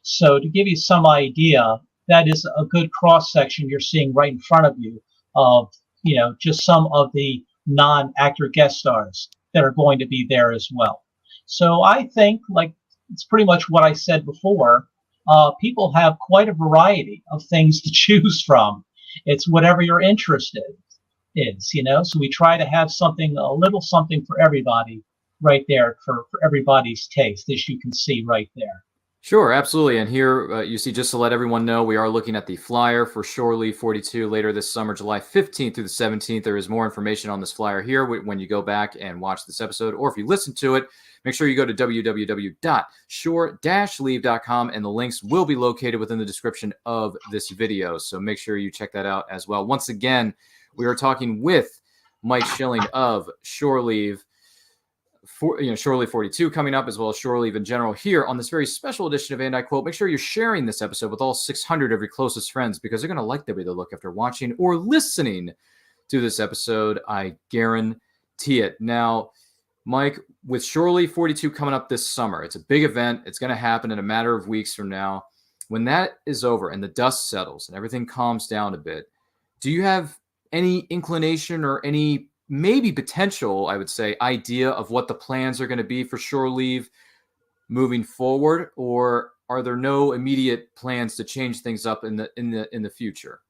So to give you some idea, that is a good cross section you're seeing right in front of you of, just some of the non-actor guest stars that are going to be there as well. So I think, like, it's pretty much what I said before. People have quite a variety of things to choose from. It's whatever your interest is, so we try to have something, a little something for everybody right there, for everybody's taste, as you can see right there. Sure, absolutely. And here you see, just to let everyone know, we are looking at the flyer for Shore-Leave 42 later this summer, July 15th through the 17th. There is more information on this flyer here when you go back and watch this episode, or if you listen to it, make sure you go to www.shore-leave.com, and the links will be located within the description of this video. So make sure you check that out as well. Once again, we are talking with Mike Schilling of Shore-Leave. Shore-Leave 42 coming up, as well as Shore-Leave in general, here on this very special edition of And I Quote. Make sure you're sharing this episode with all 600 of your closest friends, because they're going to like the way they look after watching or listening to this episode. I guarantee it. Now, Mike, with Shore-Leave 42 coming up this summer, it's a big event. It's going to happen in a matter of weeks from now. When that is over and the dust settles and everything calms down a bit, do you have any inclination or any maybe potential, I would say, idea of what the plans are going to be for Shore-Leave moving forward, or are there no immediate plans to change things up in the future?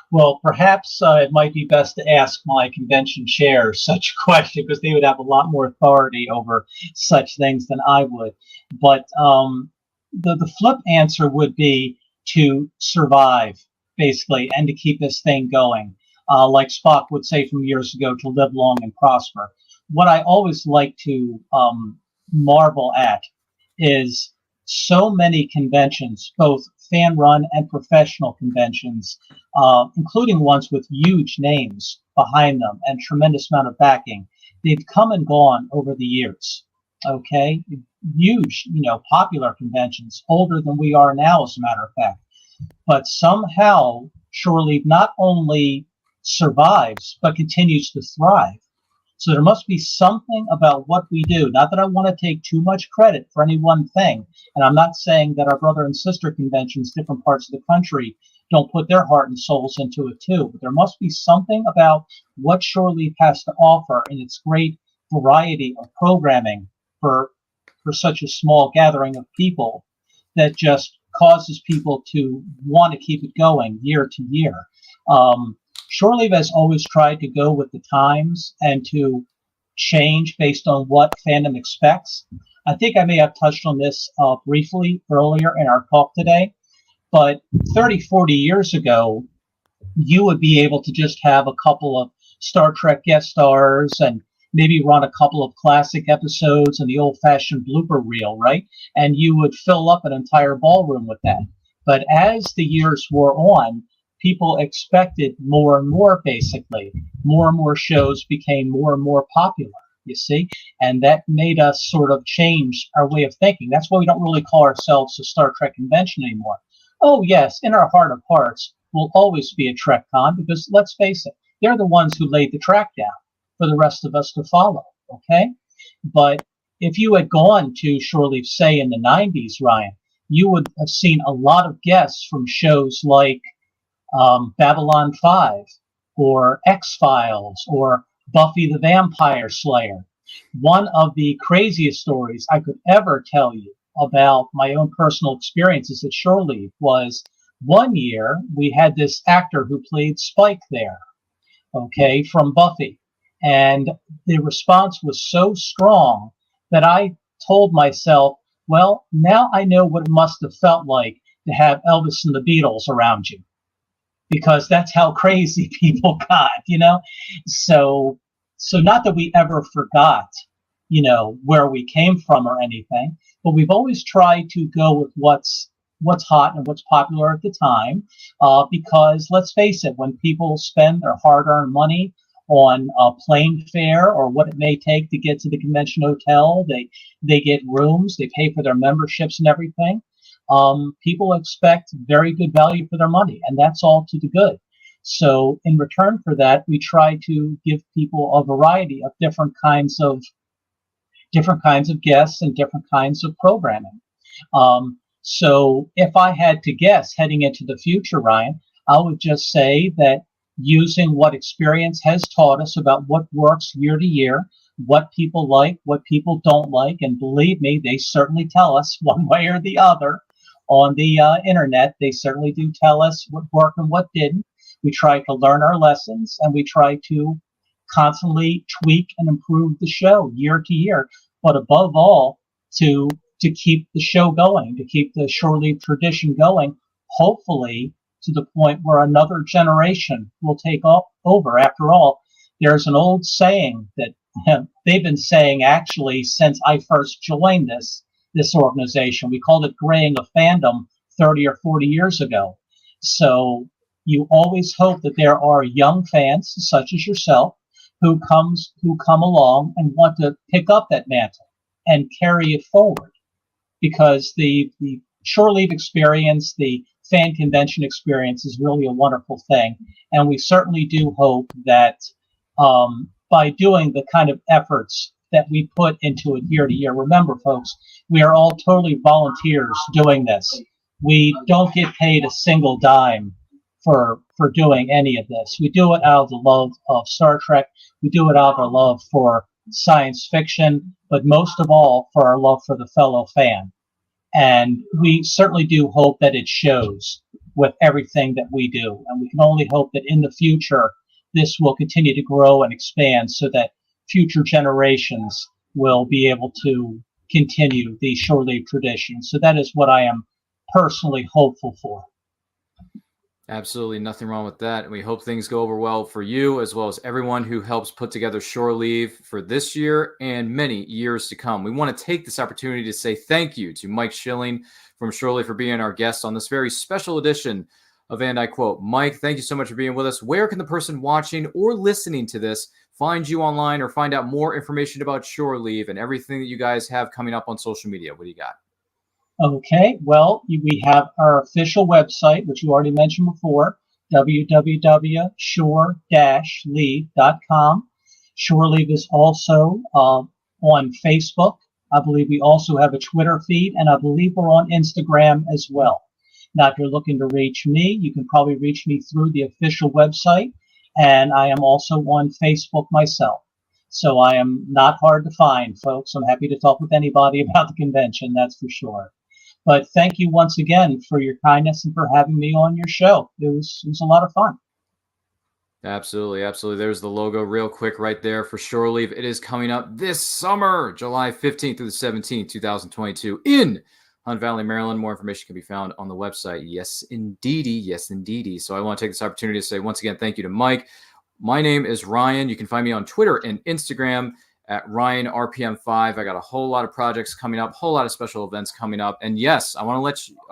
Well, perhaps it might be best to ask my convention chair such a question, because they would have a lot more authority over such things than I would. But the flip answer would be to survive, basically, and to keep this thing going. Like Spock would say from years ago, to live long and prosper. What I always like to marvel at is so many conventions, both fan-run and professional conventions, including ones with huge names behind them and tremendous amount of backing. They've come and gone over the years. Okay, huge, popular conventions, older than we are now, as a matter of fact. But somehow Shore-Leave not only survives, but continues to thrive. So there must be something about what we do. Not that I want to take too much credit for any one thing, and I'm not saying that our brother and sister conventions, different parts of the country, don't put their heart and souls into it too. But there must be something about what Shore-Leave has to offer in its great variety of programming for such a small gathering of people, that just causes people to want to keep it going year to year. Shore-Leave has always tried to go with the times and to change based on what fandom expects. I think I may have touched on this briefly earlier in our talk today, but 30, 40 years ago, you would be able to just have a couple of Star Trek guest stars and maybe run a couple of classic episodes and the old-fashioned blooper reel, right? And you would fill up an entire ballroom with that. But as the years wore on, people expected more and more, basically. More and more shows became more and more popular, you see? And that made us sort of change our way of thinking. That's why we don't really call ourselves a Star Trek convention anymore. Oh, yes, in our heart of hearts, we'll always be a Trek con, because let's face it, they're the ones who laid the track down for the rest of us to follow, okay? But if you had gone to Shore-Leave, say, in the 90s, Ryan, you would have seen a lot of guests from shows like Babylon 5 or X-Files or Buffy the Vampire Slayer. One of the craziest stories I could ever tell you about my own personal experiences at Shore-Leave was, one year we had this actor who played Spike there, okay, from Buffy. And the response was so strong that I told myself, well, now I know what it must have felt like to have Elvis and the Beatles around you, because that's how crazy people got, So not that we ever forgot, where we came from or anything, but we've always tried to go with what's what's hot and what's popular at the time. Because let's face it, when people spend their hard-earned money on plane fare or what it may take to get to the convention hotel, they get rooms, they pay for their memberships and everything. People expect very good value for their money, and that's all to the good. So in return for that, we try to give people a variety of different kinds of guests and different kinds of programming. So if I had to guess heading into the future, Ryan, I would just say that using what experience has taught us about what works year to year, what people like, what people don't like, and believe me, they certainly tell us one way or the other on the internet. They certainly do tell us what worked and what didn't. We try to learn our lessons, and we try to constantly tweak and improve the show year to year. But above all, to keep the show going, to keep the Shore-Leave tradition going, hopefully to the point where another generation will take over. After all, there's an old saying that they've been saying actually since I first joined this organization. We called it graying of fandom 30 or 40 years ago. So you always hope that there are young fans such as yourself who come along and want to pick up that mantle and carry it forward, because the Shore-Leave experience, the fan convention experience, is really a wonderful thing. And we certainly do hope that by doing the kind of efforts that we put into it year to year, remember folks, we are all totally volunteers doing this. We don't get paid a single dime for doing any of this. We do it out of the love of Star Trek. We do it out of our love for science fiction, but most of all for our love for the fellow fan. And we certainly do hope that it shows with everything that we do. And we can only hope that in the future, this will continue to grow and expand so that future generations will be able to continue the Shore-Leave tradition. So that is what I am personally hopeful for. Absolutely nothing wrong with that. And we hope things go over well for you, as well as everyone who helps put together Shore-Leave for this year and many years to come. We want to take this opportunity to say thank you to Mike Schilling from Shore-Leave for being our guest on this very special edition of And I Quote. Mike, thank you so much for being with us. Where can the person watching or listening to this find you online or find out more information about Shore-Leave and everything that you guys have coming up on social media? What do you got? Okay, well, we have our official website, which you already mentioned before, www.shore-leave.com. Shore-Leave is also on Facebook. I believe we also have a Twitter feed, and I believe we're on Instagram as well. Now, if you're looking to reach me, you can probably reach me through the official website, and I am also on Facebook myself. So I am not hard to find, folks. I'm happy to talk with anybody about the convention, that's for sure. But thank you once again for your kindness and for having me on your show. It was a lot of fun. Absolutely, absolutely. There's the logo real quick right there for Shore-Leave. It is coming up this summer, July 15th through the 17th, 2022 in Hunt Valley, Maryland. More information can be found on the website. Yes, indeedy. Yes, indeedy. So I want to take this opportunity to say once again, thank you to Mike. My name is Ryan. You can find me on Twitter and Instagram at RyanRPM5. I got a whole lot of projects coming up, whole lot of special events coming up. And yes, I want to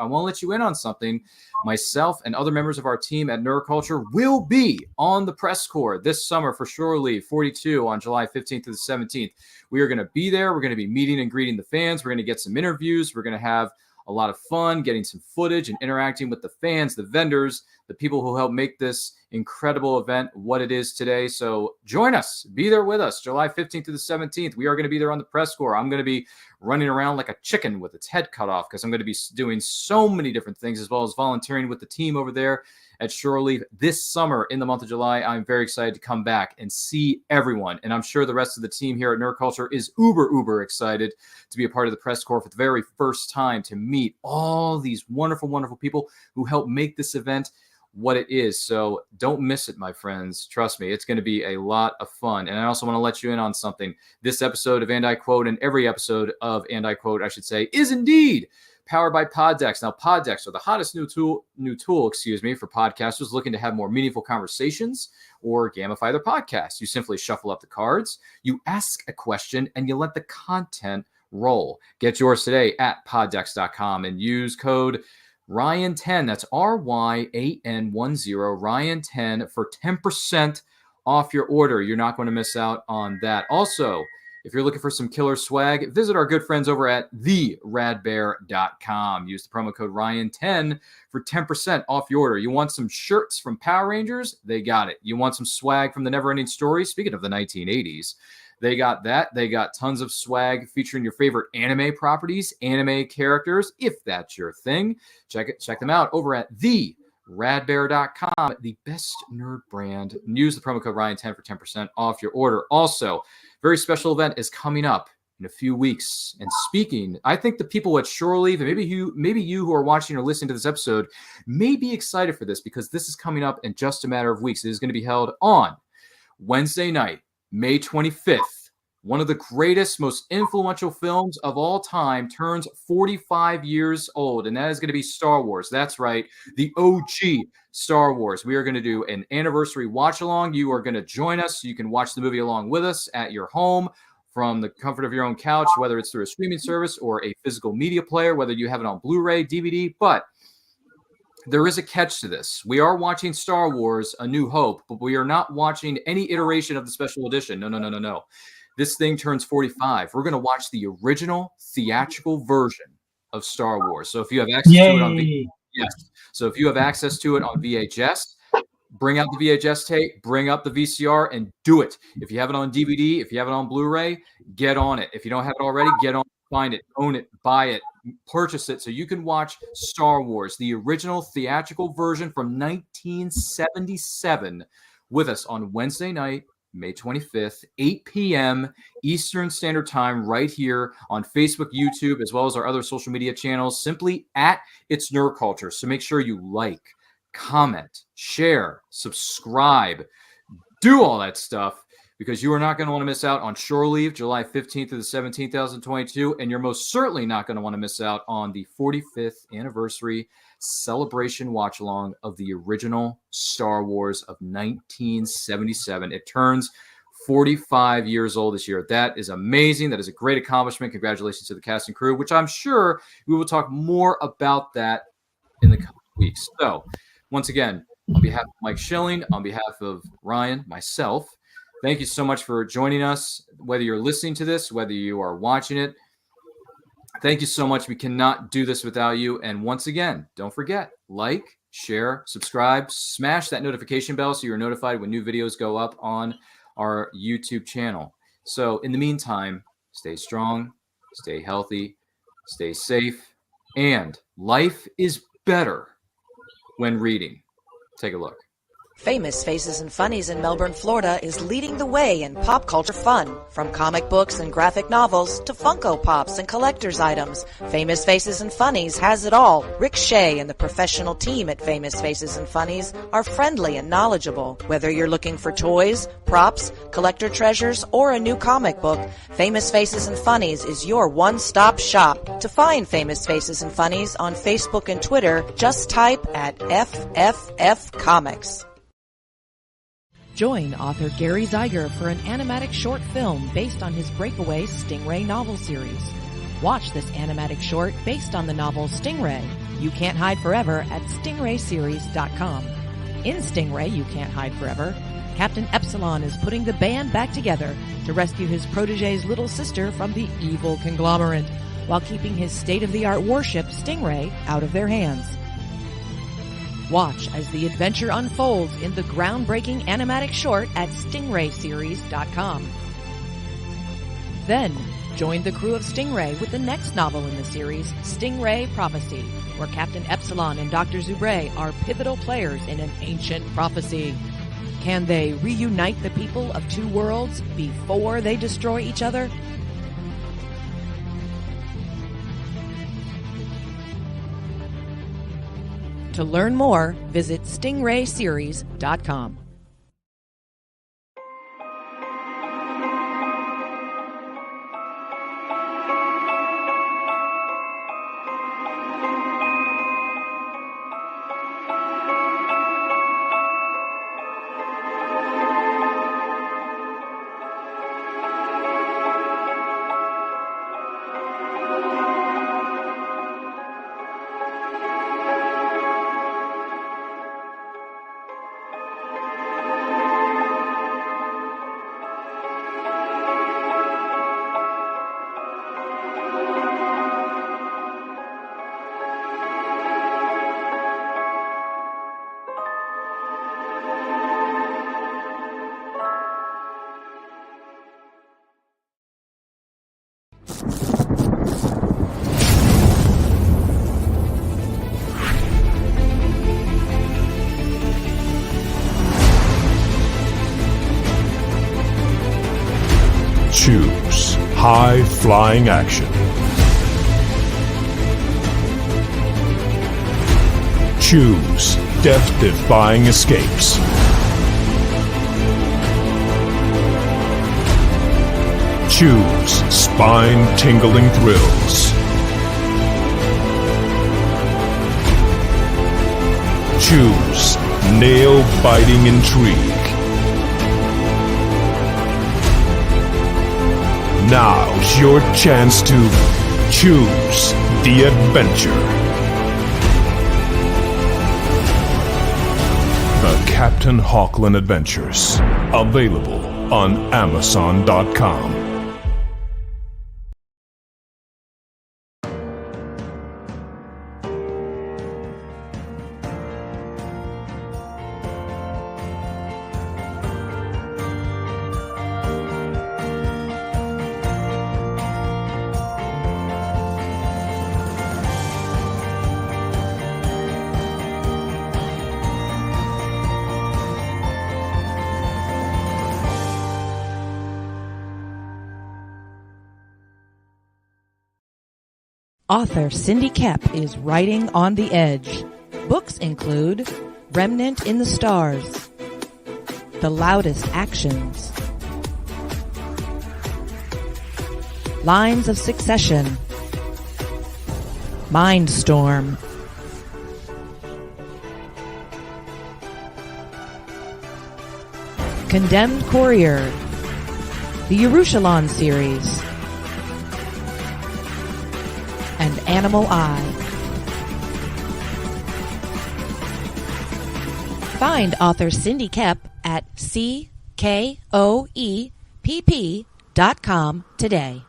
let you in on something. Myself and other members of our team at Neuroculture will be on the press corps this summer for Shore-Leave 42 on July 15th to the 17th. We are going to be there. We're going to be meeting and greeting the fans. We're going to get some interviews. We're going to have a lot of fun getting some footage and interacting with the fans, the vendors, the people who help make this incredible event what it is today. So join us. Be there with us July 15th to the 17th. We are going to be there on the press corps. I'm going to be running around like a chicken with its head cut off because I'm going to be doing so many different things, as well as volunteering with the team over there at Shore-Leave this summer in the month of July. I'm very excited to come back and see everyone. And I'm sure the rest of the team here at Neuroculture is uber excited to be a part of the press corps for the very first time, to meet all these wonderful, wonderful people who help make this event what it is. So don't miss it, my friends. Trust me, it's going to be a lot of fun. And I also want to let you in on something. This episode of And I Quote, and every episode of And I Quote, I should say, is indeed powered by Poddex. Now, Poddex are the hottest new tool, for podcasters looking to have more meaningful conversations or gamify their podcast. You simply shuffle up the cards, you ask a question, and you let the content roll. Get yours today at poddex.com and use code Ryan10, that's RYAN10, Ryan10 for 10% off your order. You're not going to miss out on that. Also, if you're looking for some killer swag, visit our good friends over at theradbear.com. Use the promo code Ryan10 for 10% off your order. You want some shirts from Power Rangers? They got it. You want some swag from the Neverending Story? Speaking of the 1980s, they got that. They got tons of swag featuring your favorite anime properties, anime characters, if that's your thing. Check them out over at theradbear.com, the best nerd brand. Use the promo code Ryan10 for 10% off your order. Also, very special event is coming up in a few weeks. And speaking, I think the people at Shore-Leave, and maybe you who are watching or listening to this episode may be excited for this, because this is coming up in just a matter of weeks. It is going to be held on Wednesday night, May 25th. One of the greatest, most influential films of all time turns 45 years old, and that is going to be Star Wars. That's right, the OG Star Wars. We are going to do an anniversary watch-along. You are going to join us. You can watch the movie along with us at your home from the comfort of your own couch, whether it's through a streaming service or a physical media player, whether you have it on Blu-ray, DVD. But there is a catch to this. We are watching Star Wars A New Hope, but we are not watching any iteration of the special edition. No. This thing turns 45. We're going to watch the original theatrical version of Star Wars. So if you have access to it on So if you have access to it on VHS, bring out the VHS tape, bring up the VCR, and do it. If you have it on DVD, if you have it on Blu-ray, get on it. If you don't have it already, get on, find it, own it, buy it, purchase it so you can watch Star Wars, the original theatrical version from 1977, with us on Wednesday night, May 25th, 8 p.m. Eastern Standard Time, right here on Facebook, YouTube, as well as our other social media channels, simply at It's Nerd Culture. So make sure you like, comment, share, subscribe, do all that stuff, because you are not going to want to miss out on Shore-Leave, July 15th to the 17th, 2022, and you're most certainly not going to want to miss out on the 45th anniversary celebration watch-along of the original Star Wars of 1977. It turns 45 years old this year. That is amazing. That is a great accomplishment. Congratulations to the cast and crew, which I'm sure we will talk more about that in the coming weeks. So, once again, on behalf of Mike Schilling, on behalf of Ryan, myself, thank you so much for joining us, whether you're listening to this, whether you are watching it. Thank you so much. We cannot do this without you. And once again, don't forget, like, share, subscribe, smash that notification bell so you're notified when new videos go up on our YouTube channel. So in the meantime, stay strong, stay healthy, stay safe, and life is better when reading. Take a look. Famous Faces and Funnies in Melbourne, Florida is leading the way in pop culture fun. From comic books and graphic novels to Funko Pops and collector's items, Famous Faces and Funnies has it all. Rick Shea and the professional team at Famous Faces and Funnies are friendly and knowledgeable. Whether you're looking for toys, props, collector treasures, or a new comic book, Famous Faces and Funnies is your one-stop shop. To find Famous Faces and Funnies on Facebook and Twitter, just type at FFF Comics. Join author Gary Zeiger for an animatic short film based on his breakaway Stingray novel series. Watch this animatic short based on the novel Stingray, You Can't Hide Forever at stingrayseries.com. In Stingray, You Can't Hide Forever, Captain Epsilon is putting the band back together to rescue his protege's little sister from the evil conglomerate, while keeping his state-of-the-art warship Stingray out of their hands. Watch as the adventure unfolds in the groundbreaking animatic short at stingrayseries.com. Then, join the crew of Stingray with the next novel in the series, Stingray Prophecy, where Captain Epsilon and Dr. Zubre are pivotal players in an ancient prophecy. Can they reunite the people of two worlds before they destroy each other? To learn more, visit stingrayseries.com. Choose high-flying action. Choose death-defying escapes. Choose spine-tingling thrills. Choose nail-biting intrigue. Now's your chance to choose the adventure. The Captain Hawkland Adventures. Available on Amazon.com. Author Cindy Kep is writing on the edge. Books include Remnant in the Stars, The Loudest Actions, Lines of Succession, Mindstorm, Condemned Courier, the Yerushalayim series, and Animal Eye. Find author Cindy Kep at CKOEPP.com today.